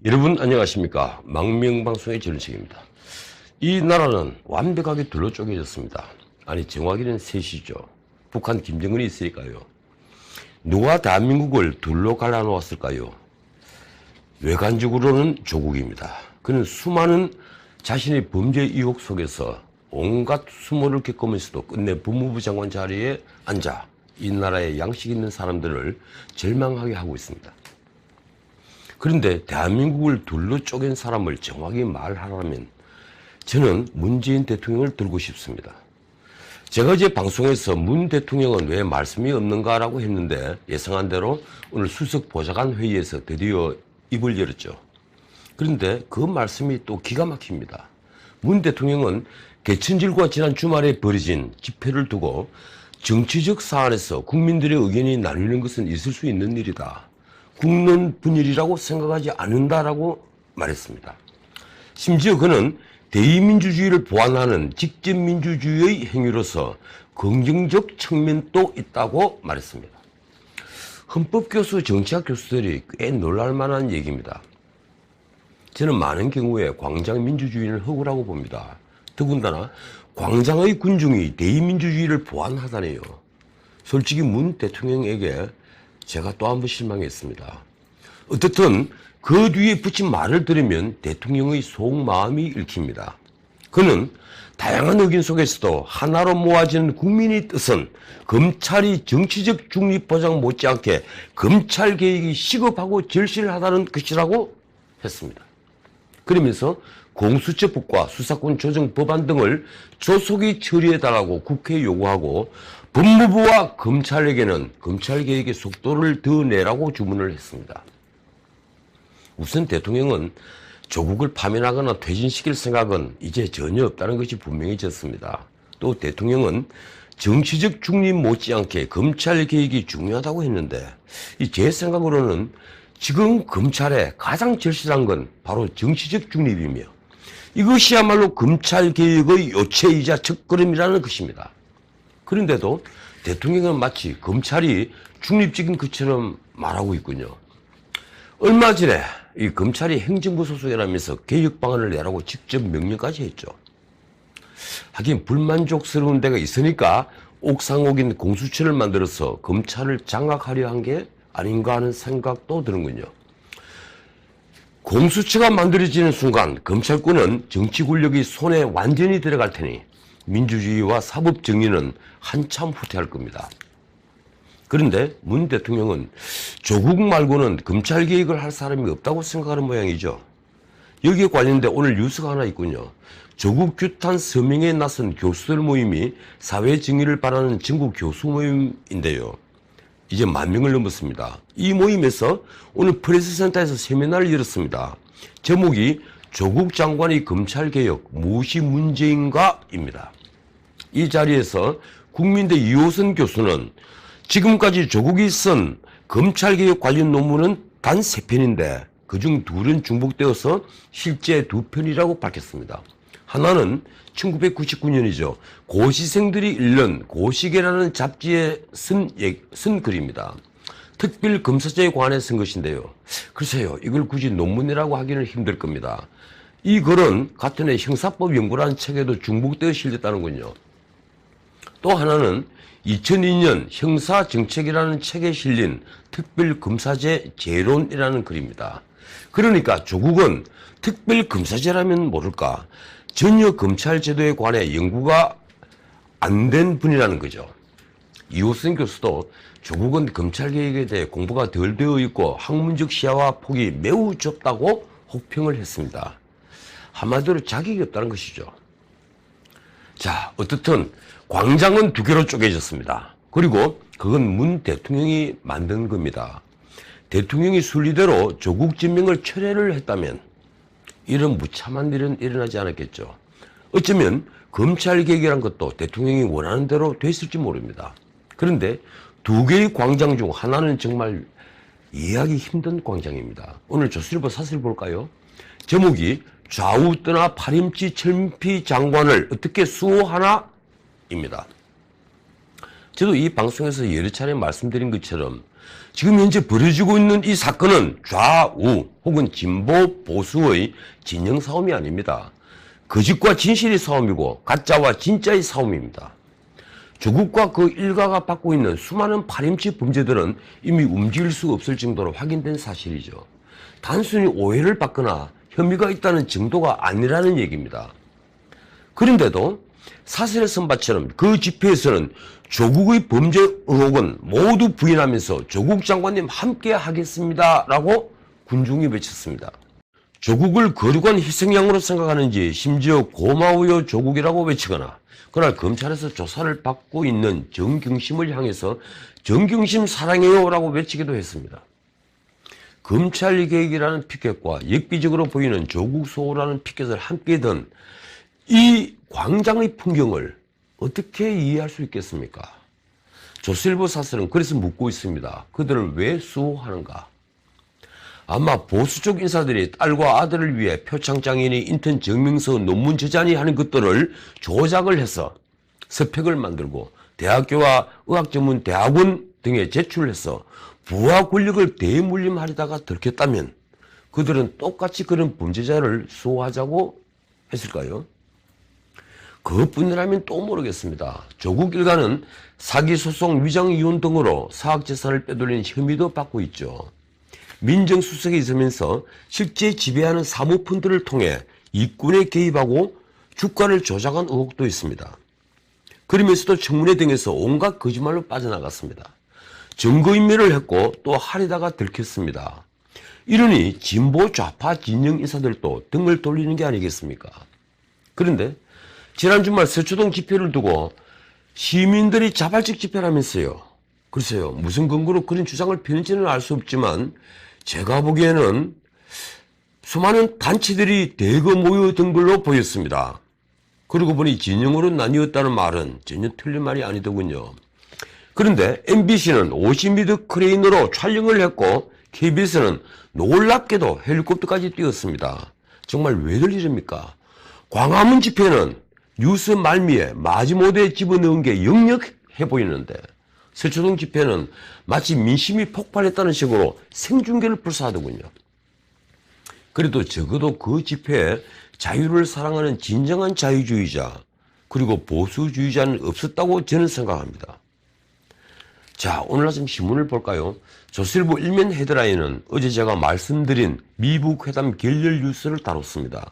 여러분 안녕하십니까. 망명방송의 전은책입니다. 이 나라는 완벽하게 둘로 쪼개졌습니다. 아니 정확히는 셋이죠. 북한 김정은이 있으니까요. 누가 대한민국을 둘로 갈라놓았을까요? 외관적으로는 조국입니다. 그는 수많은 자신의 범죄 의혹 속에서 온갖 수모를 겪으면서도 끝내 법무부 장관 자리에 앉아 이 나라의 양식 있는 사람들을 절망하게 하고 있습니다. 그런데 대한민국을 둘로 쪼갠 사람을 정확히 말하라면 저는 문재인 대통령을 들고 싶습니다. 제가 어제 방송에서 문 대통령은 왜 말씀이 없는가라고 했는데 예상한 대로 오늘 수석 보좌관 회의에서 드디어 입을 열었죠. 그런데 그 말씀이 또 기가 막힙니다. 문 대통령은 개천절과 지난 주말에 벌어진 집회를 두고 정치적 사안에서 국민들의 의견이 나뉘는 것은 있을 수 있는 일이다. 국론 분열이라고 생각하지 않는다라고 말했습니다. 심지어 그는 대의민주주의를 보완하는 직접민주주의의 행위로서 긍정적 측면도 있다고 말했습니다. 헌법교수 정치학 교수들이 꽤 놀랄만한 얘기입니다. 저는 많은 경우에 광장 민주주의는 허구라고 봅니다. 더군다나 광장의 군중이 대의민주주의를 보완하다네요. 솔직히 문 대통령에게 제가 또 한 번 실망했습니다. 어떻든 그 뒤에 붙인 말을 들으면 대통령의 속마음이 읽힙니다. 그는 다양한 의견 속에서도 하나로 모아지는 국민의 뜻은 검찰이 정치적 중립 보장 못지않게 검찰 개혁이 시급하고 절실하다는 것이라고 했습니다. 그러면서 공수처법과 수사권 조정 법안 등을 조속히 처리해달라고 국회에 요구하고 법무부와 검찰에게는 검찰 개혁의 속도를 더 내라고 주문을 했습니다. 우선 대통령은 조국을 파면하거나 퇴진시킬 생각은 이제 전혀 없다는 것이 분명해졌습니다. 또 대통령은 정치적 중립 못지않게 검찰 개혁이 중요하다고 했는데 제 생각으로는 지금 검찰에 가장 절실한 건 바로 정치적 중립이며 이것이야말로 검찰 개혁의 요체이자 첫걸음이라는 것입니다. 그런데도 대통령은 마치 검찰이 중립적인 것처럼 말하고 있군요. 얼마 전에 이 검찰이 행정부 소속이라면서 개혁 방안을 내라고 직접 명령까지 했죠. 하긴 불만족스러운 데가 있으니까 옥상옥인 공수처를 만들어서 검찰을 장악하려 한 게 아닌가 하는 생각도 드는군요. 공수처가 만들어지는 순간 검찰권은 정치 권력이 손에 완전히 들어갈 테니 민주주의와 사법 정의는 한참 후퇴할 겁니다. 그런데 문 대통령은 조국 말고는 검찰 개혁을 할 사람이 없다고 생각하는 모양이죠. 여기에 관련된 오늘 뉴스가 하나 있군요. 조국 규탄 서명에 나선 교수들 모임이 사회 정의를 바라는 전국 교수 모임인데요. 이제 10,000명을 넘었습니다. 이 모임에서 오늘 프레스센터에서 세미나를 열었습니다. 제목이 조국 장관의 검찰개혁 무엇이 문제인가입니다. 이 자리에서 국민대 이호선 교수는 지금까지 조국이 쓴 검찰개혁 관련 논문은 단 3편인데 그중 2는 중복되어서 실제 2편이라고 밝혔습니다. 하나는 1999년이죠. 고시생들이 읽는 고시계라는 잡지에 쓴 글입니다. 특별검사제에 관해 쓴 것인데요. 글쎄요, 이걸 굳이 논문이라고 하기는 힘들 겁니다. 이 글은 같은 해 형사법 연구라는 책에도 중복되어 실렸다는군요. 또 하나는 2002년 형사정책이라는 책에 실린 특별검사제 재론이라는 글입니다. 그러니까 조국은 특별검사제라면 모를까 전혀 검찰 제도에 관해 연구가 안 된 분이라는 거죠. 이호선 교수도 조국은 검찰 개혁에 대해 공부가 덜 되어 있고 학문적 시야와 폭이 매우 좁다고 혹평을 했습니다. 한마디로 자격이 없다는 것이죠. 자, 어떻든 광장은 2개로 쪼개졌습니다. 그리고 그건 문 대통령이 만든 겁니다. 대통령이 순리대로 조국 진명을 철회를 했다면 이런 무참한 일은 일어나지 않았겠죠. 어쩌면 검찰 개혁이란 것도 대통령이 원하는 대로 됐을지 모릅니다. 그런데 2개의 광장 중 하나는 정말 이해하기 힘든 광장입니다. 오늘 조선일보 사설 볼까요? 제목이 좌우 떠나 파림치 철피 장관을 어떻게 수호하나? 입니다. 저도 이 방송에서 여러 차례 말씀드린 것처럼 지금 현재 벌어지고 있는 이 사건은 좌우 혹은 진보 보수의 진영 싸움이 아닙니다. 거짓과 진실의 싸움이고 가짜와 진짜의 싸움입니다. 조국과 그 일가가 받고 있는 수많은 파렴치 범죄들은 이미 움직일 수 없을 정도로 확인된 사실이죠. 단순히 오해를 받거나 혐의가 있다는 정도가 아니라는 얘기입니다. 그런데도 사설의 선바처럼 그 집회에서는 조국의 범죄 의혹은 모두 부인하면서 조국 장관님 함께 하겠습니다 라고 군중이 외쳤습니다. 조국을 거룩한 희생양으로 생각하는지 심지어 고마워요 조국이라고 외치거나 그날 검찰에서 조사를 받고 있는 정경심을 향해서 정경심 사랑해요 라고 외치기도 했습니다. 검찰 개혁이라는 피켓과 역비적으로 보이는 조국 수호라는 피켓을 함께 든 이 광장의 풍경을 어떻게 이해할 수 있겠습니까? 조선일보 사설은 그래서 묻고 있습니다. 그들을 왜 수호하는가? 아마 보수 쪽 인사들이 딸과 아들을 위해 표창장이니 인턴 증명서 논문 저자니 하는 것들을 조작을 해서 스펙을 만들고 대학교와 의학전문대학원 등에 제출해서 부하 권력을 대물림하려다가 들켰다면 그들은 똑같이 그런 범죄자를 수호하자고 했을까요? 그것뿐이라면 또 모르겠습니다. 조국 일가는 사기, 소송, 위장 이혼 등으로 사학재산을 빼돌린 혐의도 받고 있죠. 민정수석에 있으면서 실제 지배하는 사모펀드를 통해 이권에 개입하고 주가를 조작한 의혹도 있습니다. 그러면서도 청문회 등에서 온갖 거짓말로 빠져나갔습니다. 증거인멸을 했고 또 하려다가 들켰습니다. 이러니 진보 좌파 진영 인사들도 등을 돌리는 게 아니겠습니까? 그런데 지난 주말 서초동 집회를 두고 시민들이 자발적 집회를 하면서요. 글쎄요, 무슨 근거로 그런 주장을 펴는지는 알 수 없지만 제가 보기에는 수많은 단체들이 대거 모여든 걸로 보였습니다. 그러고 보니 진영으로 나뉘었다는 말은 전혀 틀린 말이 아니더군요. 그런데 MBC는 50m 크레인으로 촬영을 했고 KBS는 놀랍게도 헬리콥터까지 띄웠습니다. 정말 왜들 이럽니까? 광화문 집회는 뉴스 말미에 마지못해 집어넣은 게 역력해 보이는데 서초동 집회는 마치 민심이 폭발했다는 식으로 생중계를 불사하더군요. 그래도 적어도 그 집회에 자유를 사랑하는 진정한 자유주의자 그리고 보수주의자는 없었다고 저는 생각합니다. 자, 오늘 아침 신문을 볼까요? 조선일보 일면 헤드라인은 어제 제가 말씀드린 미북 회담 결렬 뉴스를 다뤘습니다.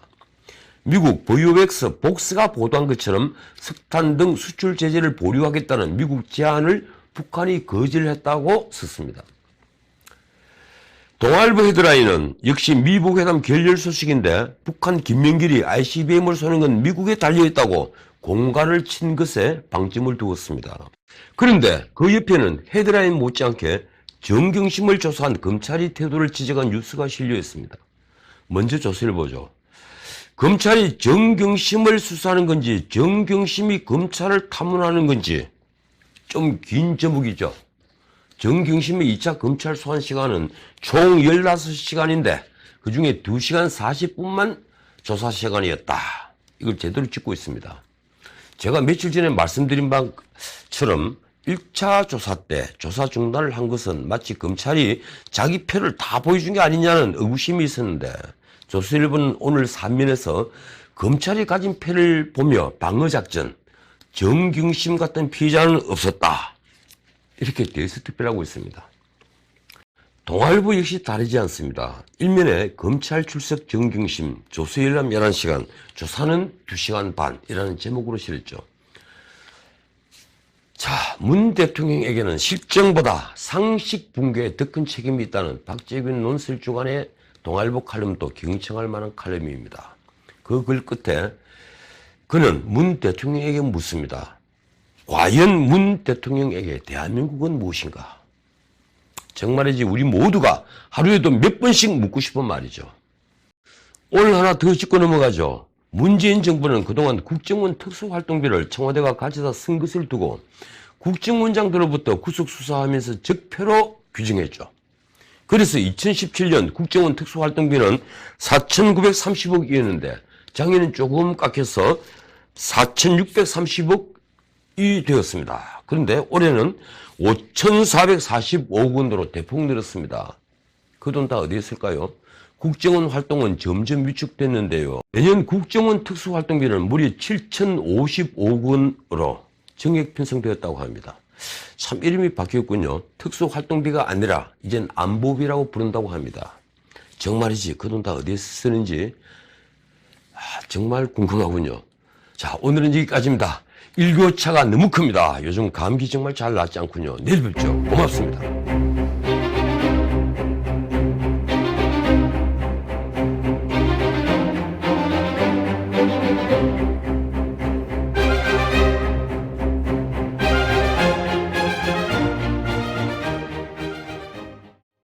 미국 보이오엑스 복스가 보도한 것처럼 석탄 등 수출 제재를 보류하겠다는 미국 제안을 북한이 거절을 했다고 썼습니다. 동아일보 헤드라인은 역시 미북 회담 결렬 소식인데 북한 김명길이 ICBM을 쏘는 건 미국에 달려있다고 공갈을 친 것에 방점을 두었습니다. 그런데 그 옆에는 헤드라인 못지않게 정경심을 조사한 검찰이 태도를 지적한 뉴스가 실려 있습니다. 먼저 조선일보죠. 검찰이 정경심을 수사하는 건지 정경심이 검찰을 탐문하는 건지 좀 긴 제목이죠. 정경심의 2차 검찰 소환 시간은 총 16시간인데 그중에 2시간 40분만 조사 시간이었다. 이걸 제대로 짚고 있습니다. 제가 며칠 전에 말씀드린 바처럼 1차 조사 때 조사 중단을 한 것은 마치 검찰이 자기 표를 다 보여준 게 아니냐는 의구심이 있었는데 조선일보는 오늘 산면에서 검찰이 가진 패를 보며 방어작전, 정경심 같은 피해자는 없었다. 이렇게 대서특필하고 있습니다. 동아일보 역시 다르지 않습니다. 일면에 검찰 출석 정경심, 조서열람 11시간, 조사는 2시간 반이라는 제목으로 실었죠. 자, 문 대통령에게는 실정보다 상식 붕괴에 더 큰 책임이 있다는 박재균 논설 주간의 동아일보 칼럼도 경청할 만한 칼럼입니다. 그 글 끝에 그는 문 대통령에게 묻습니다. 과연 문 대통령에게 대한민국은 무엇인가? 정말이지 우리 모두가 하루에도 몇 번씩 묻고 싶은 말이죠. 오늘 하나 더 짚고 넘어가죠. 문재인 정부는 그동안 국정원 특수활동비를 청와대가 가져다 쓴 것을 두고 국정원장들로부터 구속수사하면서 적폐로 규정했죠. 그래서 2017년 국정원 특수활동비는 4,930억이었는데 작년엔 조금 깎여서 4,630억이 되었습니다. 그런데 올해는 5,445억 원으로 대폭 늘었습니다. 그 돈 다 어디에 쓸까요? 국정원 활동은 점점 위축됐는데요. 내년 국정원 특수활동비는 무려 7,055억 원으로 정액 편성되었다고 합니다. 참 이름이 바뀌었군요. 특수활동비가 아니라 이젠 안보비라고 부른다고 합니다. 정말이지 그 돈 다 어디에 쓰는지 정말 궁금하군요. 자, 오늘은 여기까지입니다. 일교차가 너무 큽니다. 요즘 감기 정말 잘 낫지 않군요. 내일 뵙죠. 고맙습니다.